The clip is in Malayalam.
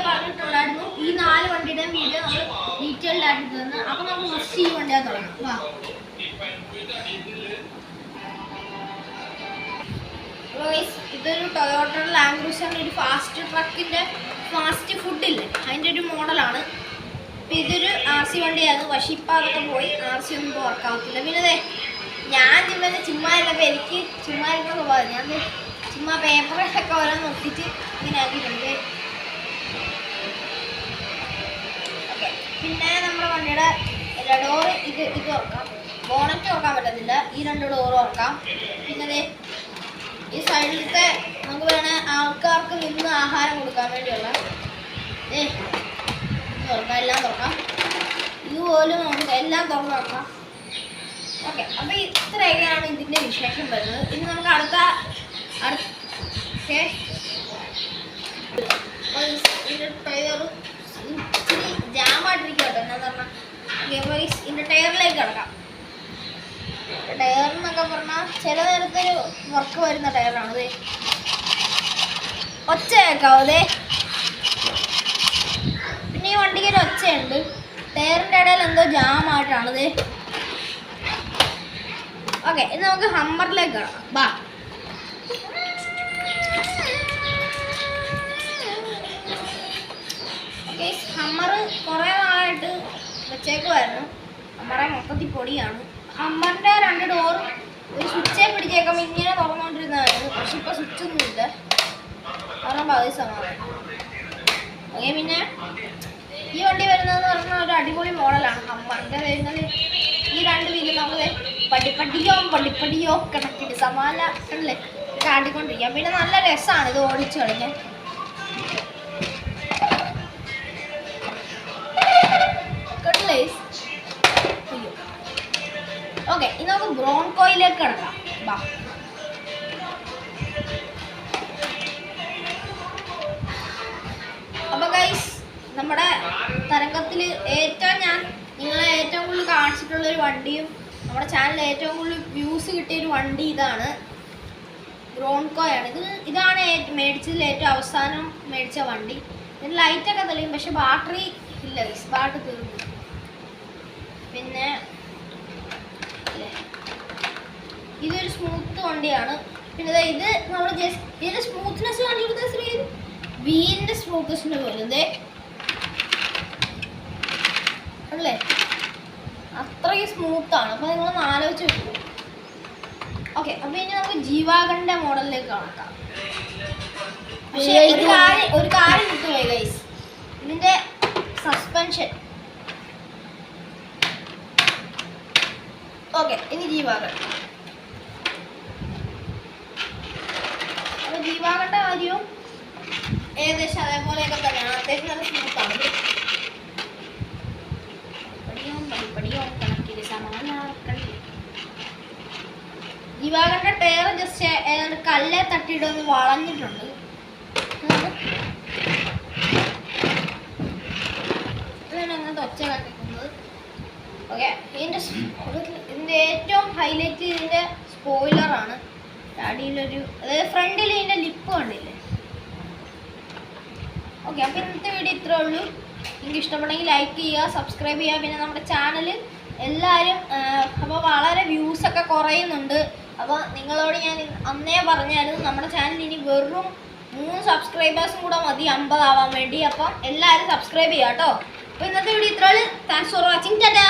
പറഞ്ഞിട്ടുണ്ടായിരുന്നു ഈ 4 വണ്ടിയുടെ വീഡിയോ നമ്മൾ ഡീറ്റെയിൽഡ് ആയിട്ട് തന്നു. അപ്പോൾ നമുക്ക് ഫസ്റ്റ് ഈ വണ്ടിയാ തുടങ്ങാം. വാ ഇതൊരു ടൊയോട്ട ലാൻഡ് ക്രൂസറിൻ്റെ ഒരു ഫാസ്റ്റ് ട്രക്കിൻ്റെ ഫാസ്റ്റ് ഫുഡില്ലേ അതിൻ്റെ ഒരു മോഡലാണ്. അപ്പോൾ ഇതൊരു RC വണ്ടിയായിരുന്നു. പക്ഷേ ഇപ്പം അതൊക്കെ പോയി RC ഒന്നും ഇപ്പോൾ വർക്കാവത്തില്ല. പിന്നെ ഞാൻ ചുമ്മാ ഇരുന്നപ്പോൾ എനിക്ക് ചുമ്മാ ഇരുന്ന സ്വഭാവം ഞാൻ ചുമ്മാ പേപ്പറൊക്കെ ഓരോന്ന് ഒട്ടിച്ച് ഇങ്ങനെ ആക്കിയിട്ടുണ്ട്. ഓക്കെ, പിന്നെ നമ്മുടെ വണ്ടിയുടെ ഡോറ് ഇത് തുറക്കാം. ബോണറ്റ് തുറക്കാൻ പറ്റത്തില്ല. ഈ 2 ഡോറ് തുറക്കാം. പിന്നെ ഈ സൈഡിലത്തെ നമുക്ക് വേണേൽ ആൾക്കാർക്ക് നിന്ന് ആഹാരം കൊടുക്കാൻ വേണ്ടിയുള്ള തുറക്കാം, എല്ലാം തുറക്കാം. ഇതുപോലും നമുക്ക് എല്ലാം തുറന്ന് നോക്കാം. ഓക്കെ, അപ്പോൾ ഇത്രയൊക്കെയാണ് ഇതിൻ്റെ വിശേഷം വരുന്നത്. ഇനി നമുക്ക് അടുത്ത ഇതിൻ്റെ ടയർ ഇച്ചിരി ജാമായിട്ടിരിക്കും കേട്ടോ. എന്നാന്ന് പറഞ്ഞാൽ ഇതിൻ്റെ ടയറിലേക്ക് കിടക്കാം. ടയർ എന്നൊക്കെ പറഞ്ഞാൽ ചില നേരത്തെ ഒരു വർക്ക് വരുന്ന ടയറാണ്. ഒച്ച കേൾക്കാവേ. പിന്നെ ഈ വണ്ടിക്ക് ഒരു ഒച്ചയുണ്ട്. ടയറിൻ്റെ ഇടയിൽ എന്തോ ജാമായിട്ടാണത്. ഓക്കെ, ഇനി നമുക്ക് ഹമ്മറിലേക്ക് കിടക്കാം. ബാ ഓക്കെ, ഹമ്മർ കുറേ നാളായിട്ട് വെച്ചേക്കുമായിരുന്നു. ഹമ്മറെ മൊത്തത്തിൽ പൊടിയാണ്. ഹമ്മറിൻ്റെ 2 ഡോർ ഒരു സ്വിച്ചേ പിടിച്ചേക്കുമ്പോൾ ഇങ്ങനെ തുറന്നുകൊണ്ടിരുന്നതായിരുന്നു. പക്ഷെ ഇപ്പോൾ സ്വിച്ചൊന്നുമില്ല. കാരണം പകുതി സമാധാനം. ഓക്കെ, പിന്നെ ഈ വണ്ടി വരുന്നതെന്ന് പറഞ്ഞാൽ ഒരു അടിപൊളി മോഡലാണ്. ഹമ്മറിൻ്റെ വരുന്നത് ഈ 2 വീലും നമുക്ക് പടിപ്പടിയോ കിടക്കിട്ട് സമാനല്ലേ കാട്ടിക്കൊണ്ടിരിക്കാം. പിന്നെ നല്ല രസമാണ് ഇത് ഓടിച്ചു കളിക്കാൻ. ഓക്കെ, ഇനി നമുക്ക് ബ്രോൺകോയിലേക്ക് കിടക്കാം. ബാ അപ്പോൾ ഗൈസ്, നമ്മുടെ തരംഗത്തിൽ ഞാൻ നിങ്ങളെ ഏറ്റവും കൂടുതൽ കാണിച്ചിട്ടുള്ളൊരു വണ്ടിയും നമ്മുടെ ചാനലിൽ ഏറ്റവും കൂടുതൽ വ്യൂസ് കിട്ടിയൊരു വണ്ടി ഇതാണ്. ബ്രോൺകോയാണ്. ഇതാണ് മേടിച്ചതിൽ ഏറ്റവും അവസാനം മേടിച്ച വണ്ടി. ഇതിന് ലൈറ്റൊക്കെ തെളിയും, പക്ഷെ ബാറ്ററി ഇല്ല ഗൈസ്, ബാറ്ററി തീർന്നു. പിന്നെ ഇതൊരു സ്മൂത്ത് വണ്ടിയാണ്. പിന്നെ ഇത് നമ്മൾ ജസ്റ്റ് ഇതിൻ്റെ സ്മൂത്ത്നെസ് കാണിക്കുന്നത് വീലിൻ്റെ സ്മൂത്ത്നെസ്സിൻ്റെ പോലെ അല്ലേ, അത്രയും സ്മൂത്താണ്. അപ്പോൾ നിങ്ങളൊന്ന് ആലോചിച്ച് വെക്കും. ഓക്കെ, അപ്പോൾ ഇനി നമുക്ക് ജീവാഗണിൻ്റെ മോഡലിലേക്ക് കണക്കാം. പക്ഷേ ഒരു കാര്യം കിട്ടുമേ ഗൈസ്, ഇതിൻ്റെ സസ്പെൻഷൻ. ഓക്കെ, ഇനി ജീവാഗൺ. അപ്പോൾ ജീവാഗണിൻ്റെ കാര്യവും ഏകദേശം അതേപോലെയൊക്കെ തന്നെയാണ്. അത്യാവശ്യം നല്ല സ്മൂത്താണ്. ജീവാഗണിൻ്റെ ടയർ ജസ്റ്റ് ഏതാണ്ട് കല്ലെ തട്ടിയിട്ടൊന്ന് വളഞ്ഞിട്ടുണ്ട്. ഇതാണ് അങ്ങനത്തെ ഒച്ച കാണിക്കുന്നത്. ഓക്കെ, ഇതിൻ്റെ ഏറ്റവും ഹൈലൈറ്റ് ഇതിൻ്റെ സ്പോയിലറാണ്. അടിയിലൊരു അതായത് ഫ്രണ്ടിൽ ഇതിൻ്റെ ലിപ്പ് കണ്ടില്ലേ. ഓക്കെ, അപ്പോൾ ഇന്നത്തെ വീഡിയോ ഇത്രേ ഉള്ളൂ. നിങ്ങൾക്ക് ഇഷ്ടപ്പെട്ടെങ്കിൽ ലൈക്ക് ചെയ്യുക, സബ്സ്ക്രൈബ് ചെയ്യുക. പിന്നെ നമ്മുടെ ചാനൽ എല്ലാവരും അപ്പോൾ വളരെ വ്യൂസൊക്കെ കുറയുന്നുണ്ട്. അപ്പോൾ നിങ്ങളോട് ഞാൻ അന്നേ പറഞ്ഞായിരുന്നു നമ്മുടെ ചാനൽ ഇനി വെറും 3 സബ്സ്ക്രൈബേഴ്സും കൂടെ മതി 50 ആവാൻ വേണ്ടി. അപ്പം എല്ലാവരും സബ്സ്ക്രൈബ് ചെയ്യുക കേട്ടോ. അപ്പോൾ ഇന്നത്തെ വീഡിയോ ഇത്രേ ഉള്ളൂ. Thanks for watching. ടാറ്റാ.